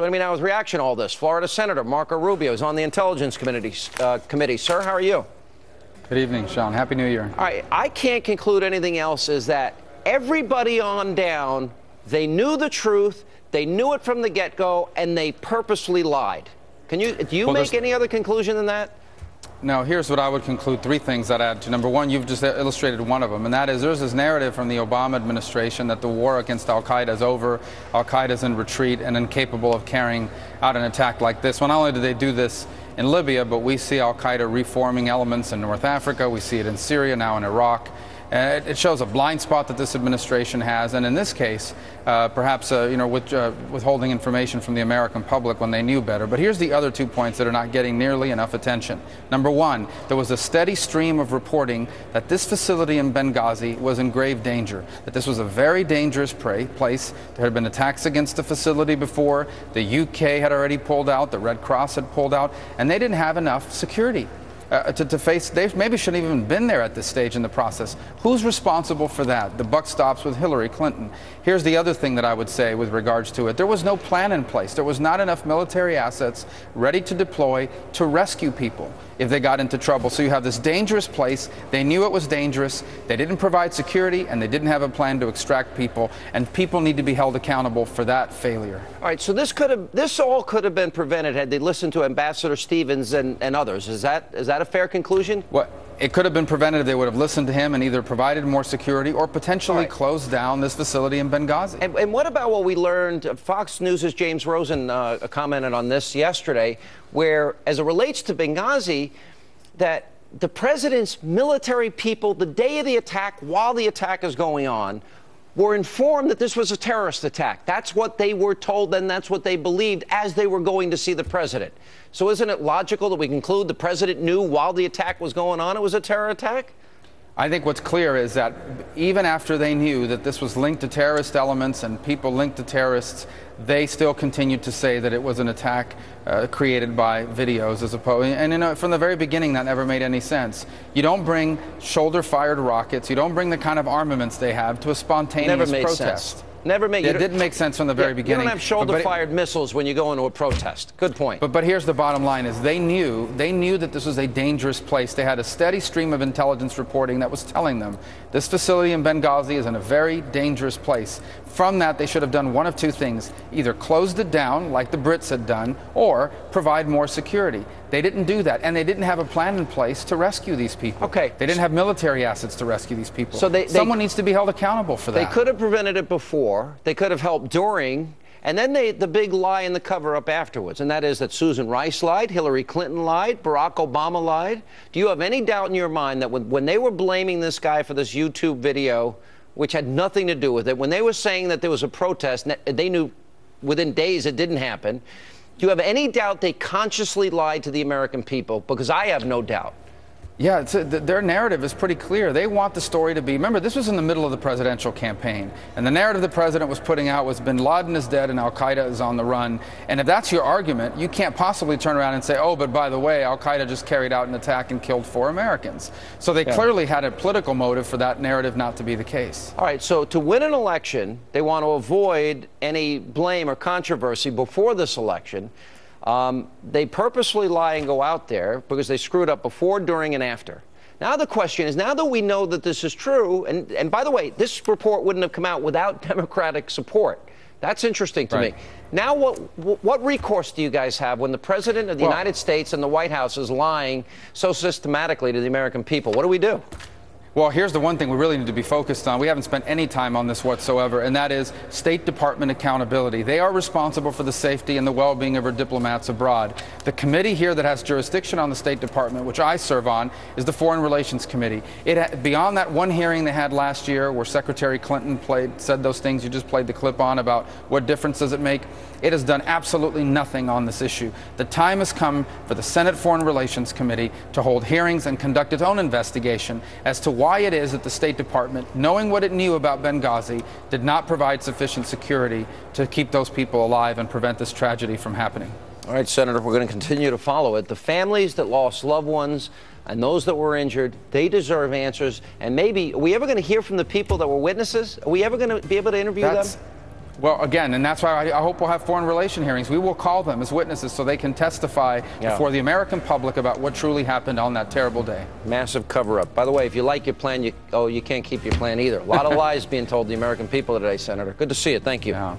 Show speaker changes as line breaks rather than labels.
Joining me now with reaction to all this, Florida Senator Marco Rubio is on the Intelligence Committee. Sir, how are you?
Good evening, Sean. Happy New Year.
All right, I can't conclude anything else is that everybody on down, they knew the truth, they knew it from the get-go, and they purposely lied. Do you make any other conclusion than that?
No, here's what I would conclude. Three things I'd add to. Number one, you've just illustrated one of them, and that is there's this narrative from the Obama administration that the war against al-Qaeda is over, al-Qaeda's in retreat and incapable of carrying out an attack like this. Well, not only do they do this in Libya, but we see al-Qaeda reforming elements in North Africa. We see it in Syria, now in Iraq. It shows a blind spot that this administration has, and in this case, perhaps withholding information from the American public when they knew better. But here's the other 2 points that are not getting nearly enough attention. Number one, there was a steady stream of reporting that this facility in Benghazi was in grave danger, that this was a very dangerous place. There had been attacks against the facility before. The UK had already pulled out. The Red Cross had pulled out, and they didn't have enough security. To face, they maybe shouldn't have even been there at this stage in the process. Who's responsible for that? The buck stops with Hillary Clinton. Here's the other thing that I would say with regards to it. There was no plan in place. There was not enough military assets ready to deploy to rescue people if they got into trouble. So you have this dangerous place. They knew it was dangerous. They didn't provide security, and they didn't have a plan to extract people. And people need to be held accountable for that failure. All
right, so this all could have been prevented had they listened to Ambassador Stevens and others. Is that a fair conclusion?
Well, it could have been prevented if they would have listened to him and either provided more security or potentially closed down this facility in Benghazi.
And what about what we learned? Fox News' James Rosen commented on this yesterday, where, as it relates to Benghazi, that the president's military people, the day of the attack, while the attack is going on, were informed that this was a terrorist attack. That's what they were told, and that's what they believed as they were going to see the president. So isn't it logical that we conclude the president knew while the attack was going on it was a terror attack?
I think what's clear is that even after they knew that this was linked to terrorist elements and people linked to terrorists, they still continued to say that it was an attack created by videos as opposed. And from the very beginning, that never made any sense. You don't bring shoulder-fired rockets. You don't bring the kind of armaments they have to a spontaneous protest. It didn't make sense from the very beginning.
You don't have shoulder-fired missiles when you go into a protest. Good point.
But here's the bottom line: is they knew that this was a dangerous place. They had a steady stream of intelligence reporting that was telling them this facility in Benghazi is in a very dangerous place. From that, they should have done one of two things: either closed it down, like the Brits had done, or provide more security. They didn't do that, and they didn't have a plan in place to rescue these people.
Okay.
They didn't have military assets to rescue these people.
So
someone needs to be held accountable for that.
They could have prevented it before. They could have helped during. And then the big lie in the cover-up afterwards, and that is that Susan Rice lied, Hillary Clinton lied, Barack Obama lied. Do you have any doubt in your mind that when they were blaming this guy for this YouTube video, which had nothing to do with it, when they were saying that there was a protest, they knew within days it didn't happen, do you have any doubt they consciously lied to the American people? Because I have no doubt.
Yeah, their narrative is pretty clear. They want the story to be, remember, this was in the middle of the presidential campaign, and the narrative the president was putting out was bin Laden is dead and al-Qaeda is on the run. And if that's your argument, you can't possibly turn around and say, oh, but by the way, al-Qaeda just carried out an attack and killed 4 Americans. So they clearly had a political motive for that narrative not to be the case.
All right, so to win an election, they want to avoid any blame or controversy before this election. They purposely lie and go out there because they screwed up before, during, and after. Now the question is, now that we know that this is true, and by the way, this report wouldn't have come out without Democratic support. That's interesting to me. Now what recourse do you guys have when the President of the United States and the White House is lying so systematically to the American people? What do we do?
Well, here's the one thing we really need to be focused on. We haven't spent any time on this whatsoever, and that is State Department accountability. They are responsible for the safety and the well-being of our diplomats abroad. The committee here that has jurisdiction on the State Department, which I serve on, is the Foreign Relations Committee. Beyond that one hearing they had last year where Secretary Clinton said those things you just played the clip on about what difference does it make, it has done absolutely nothing on this issue. The time has come for the Senate Foreign Relations Committee to hold hearings and conduct its own investigation as to why it is that the State Department, knowing what it knew about Benghazi, did not provide sufficient security to keep those people alive and prevent this tragedy from happening.
All right, Senator, we're going to continue to follow it. The families that lost loved ones and those that were injured, they deserve answers. And maybe, are we ever going to hear from the people that were witnesses? Are we ever going to be able to interview them?
Well, again, and that's why I hope we'll have foreign relation hearings. We will call them as witnesses so they can testify before the American public about what truly happened on that terrible day.
Massive cover-up. By the way, if you like your plan, you can't keep your plan either. A lot of lies being told the American people today, Senator. Good to see you. Thank you.
Yeah.